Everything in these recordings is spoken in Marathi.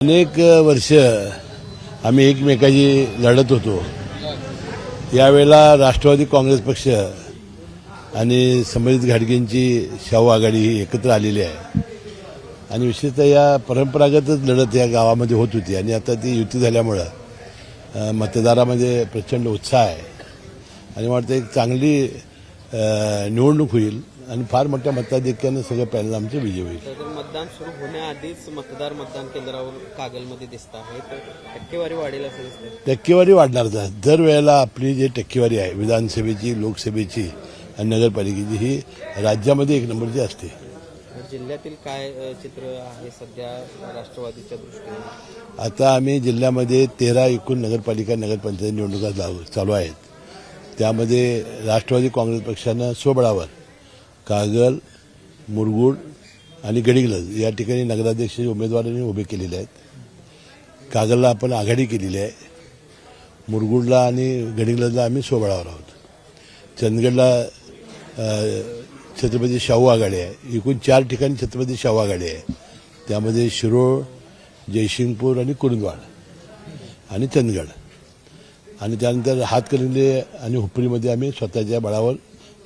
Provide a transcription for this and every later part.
अनेक वर्ष आम्ही एकमेकाची लढत होतो. यावेळेला राष्ट्रवादी काँग्रेस पक्ष आणि संभाजी घाटगेंची शाहू आघाडी ही एकत्र आलेली आहे आणि विशेषतः या परंपरागतच लढत या गावामध्ये होत होती आणि आता ती युती झाल्यामुळं मतदारामध्ये प्रचंड उत्साह आहे आणि वाटतं एक चांगली निवडणूक होईल आणि फार मोठ्या मताधिक्यानं सगळं पॅनल आमचं विजय होईल. मतदान सुरू होण्याआधीच मतदार मतदान केंद्रावर कागलमध्ये दिसत आहे तर टक्केवारी वाढेल असं दिसतं. टक्केवारी वाढणारच आहे. दरवेळेला आपली जी टक्केवारी आहे विधानसभेची, लोकसभेची आणि नगरपालिकेची ही राज्यामध्ये एक नंबरची असते. जिल्ह्यातील काय चित्र आहे सध्या राष्ट्रवादीच्या दृष्टीने? आता आम्ही जिल्ह्यामध्ये 13 एकूण नगरपालिका नगरपंचायत निवडणुका चालू आहेत. त्यामध्ये राष्ट्रवादी काँग्रेस पक्षानं स्वबळावर कागल, मुरगुड आणि गडिंग्लज या ठिकाणी नगराध्यक्षाचे उमेदवारांनी उभे केलेले आहेत. कागलला आपण आघाडी केलेली आहे. मुरगुडला आणि गडिंग्लजला आम्ही स्वबळावर आहोत. चंदगडला छत्रपती शाहू आघाडी आहे. एकूण 4 ठिकाणी छत्रपती शाहू आघाडी आहे. त्यामध्ये शिरोळ, जयसिंगपूर आणि कुरुंदवाड आणि चंदगड आणि त्यानंतर हातकणंगले आणि हुपरीमध्ये आम्ही स्वतःच्या बळावर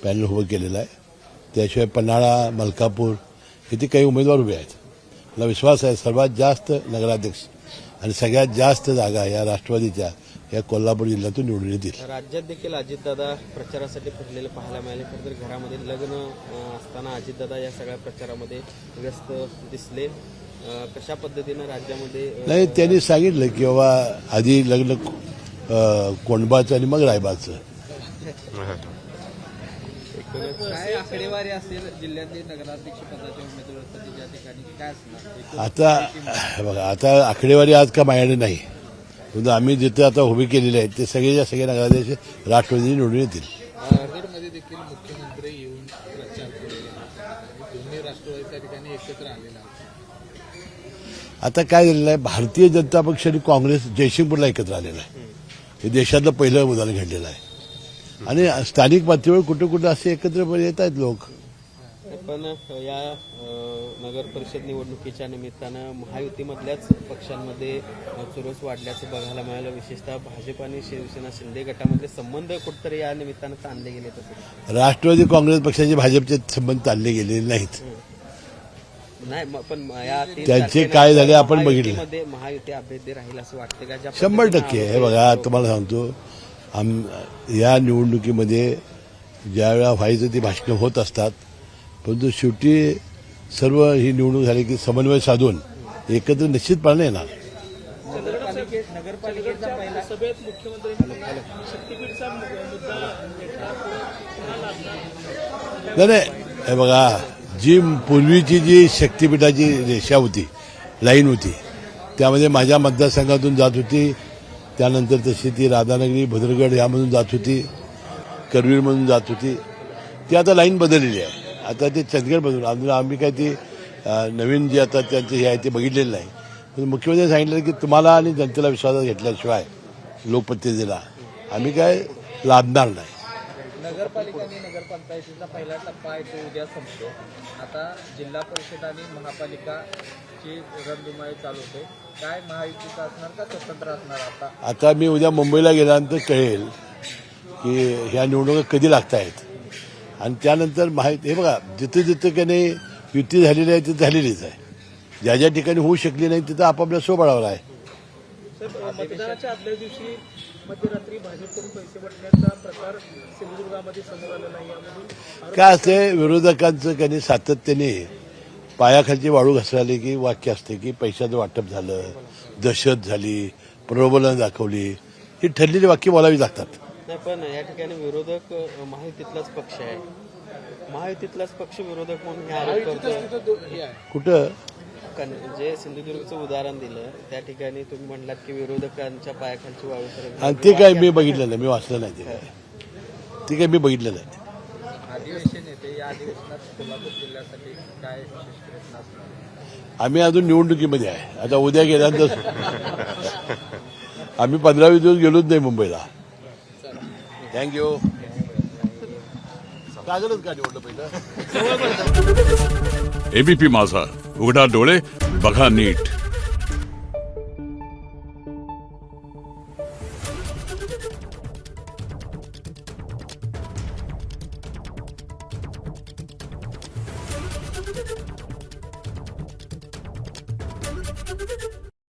पॅनल उभं केलेलं आहे. त्याशिवाय पन्हाळा, मलकापूर इथे काही उमेदवार उभे आहेत. मला विश्वास आहे सर्वात जास्त नगराध्यक्ष आणि सगळ्यात जास्त जागा या राष्ट्रवादीच्या या कोल्हापूर जिल्ह्यातून निवडून येतील. राज्यात देखील अजितदादा प्रचारासाठी फिरलेलं पाहायला मिळाले. खरं तर घरामध्ये लग्न असताना अजितदादा या सगळ्या प्रचारामध्ये व्यस्त दिसले. कशा पद्धतीनं राज्यामध्ये नाही, त्यांनी सांगितलं की बाबा आधी लग्न कोंडबाचं आणि मग रायबाचं. काय आकडेवारी असेल जिल्ह्यातले नगराध्यक्ष पदाच्या उमेदवारांसाठी ज्या ठिकाणी काय असणार? आता बघा, आता आकडेवारी आज का माझ्याकडे नाही. परंतु आम्ही जिथे आता उभे केलेले आहेत ते सगळेच्या सगळे नगराध्यक्ष राष्ट्रवादी निवडून येतील. रायगडमध्ये देखील मुख्यमंत्री येऊन प्रचार केलेला आहे. दोन्ही राष्ट्रवादीच्या ठिकाणी एकत्र आलेला आहे. आता काय झालेलं आहे, भारतीय जनता पक्ष आणि काँग्रेस जयसिंगपूरला एकत्र आलेला आहे. हे देशातलं पहिलं उदाहरण घडलेलं आहे आणि स्थानिक पातळीवर कुठं कुठं असे एकत्र येत आहेत लोक. पण या नगर परिषद निवडणुकीच्या निमित्तानं महायुतीमधल्याच पक्षांमध्ये चुरस वाढल्याचं बघायला मिळालं. विशेषतः भाजप आणि शिवसेना शिंदे गटामधले संबंध कुठेतरी या निमित्तानं ताणले गेले. तसे राष्ट्रवादी काँग्रेस पक्षाचे भाजपचे संबंध ताणले गेलेले नाहीत. नाही पण या त्यांचे काय झाले आपण बघितलं. महायुती अभेद्य राहील असं वाटतं का? 100% हे बघा, तुम्हाला सांगतो या निवडणुकीमध्ये ज्यावेळा व्हायचं ते भाषणं होत असतात, परंतु शेवटी सर्व ही निवडणूक झाली की समन्वय साधून एकत्र निश्चितपणे येणार. नगरपालिकेचा पहिला सभेत मुख्यमंत्र्यांनी शक्तीपीठचा मुद्दा नाही, हे बघा, जी पूर्वीची जी शक्तीपीठाची रेषा होती, लाईन होती, त्यामध्ये माझ्या मतदारसंघातून जात होती. त्यानंतर तशी ती राधानगरी, भद्रगड यामधून जात होती, करवीरमधून जात होती. ती आता लाईन बदललेली आहे. आता ते चंदगडमधून अजून आम्ही काय ती नवीन जे आता त्यांचं हे आहे ते बघितलेलं नाही. पण मुख्यमंत्र्यांनी सांगितलं की तुम्हाला आणि जनतेला विश्वासात घेतल्याशिवाय लोकप्रतिनिधीला आम्ही काय लादणार नाही. नगरपालिका आणि नगरपंचायतीचा पहिला टप्पा आहे तो उद्या संपतो. आता जिल्हा परिषद आणि महापालिकाची रणधुमाळी चालू होते. काय महायुतीचं असणार का स्वतंत्र असणार? आता मी उद्या मुंबईला गेल्यानंतर कळेल की ह्या निवडणुका कधी लागत आहेत आणि त्यानंतर हे बघा, जिथं जिथं की नाही युती झालेली आहे तिथं झालेलीच आहे. ज्या ज्या ठिकाणी होऊ शकली नाही तिथं आपापल्या स्वबळावर आहे. मतदानाच्या आदल्या दिवशी मध्यरात्री भाजपकडून पैसे वाटण्याचा प्रकार सिंधुदुर्गामध्ये समोर आला नाही. काय असते, विरोधकांचं की सातत्याने पायाखालची वाळू घसरली की वाक्य असते की पैशाचं वाटप झालं, दहशत झाली, प्रलोभन दाखवली, ही ठरलेली वाक्य बोलावी लागतात. नाही पण या ठिकाणी विरोधक महायुतीतलाच पक्ष आहे. महायुतीतलाच पक्ष विरोधक म्हणून हे आरोप करतो. कुठं जे सिंधुदुर्गचं उदाहरण दिलं त्या ठिकाणी तुम्ही म्हणलात की विरोधकांच्या पायाखालची वाळू सरकली. आणि ते काय मी बघितलं नाही, मी वाचलं नाही. ते काय मी बघितलं नाही. अधिवेशन येते, या अधिवेशनात कोल्हापूर जिल्ह्यासाठी काय विशेष प्रयत्न असणार? आम्ही अजून निवडणुकीमध्ये आहे. आता उद्या गेल्यानंतर आम्ही 15-20 दिवस गेलोच नाही मुंबईला. थँक्यू. कागदच का निवडलं पहिलं? एबीपी माझा, उघडा डोळे बघा नीट. आहे.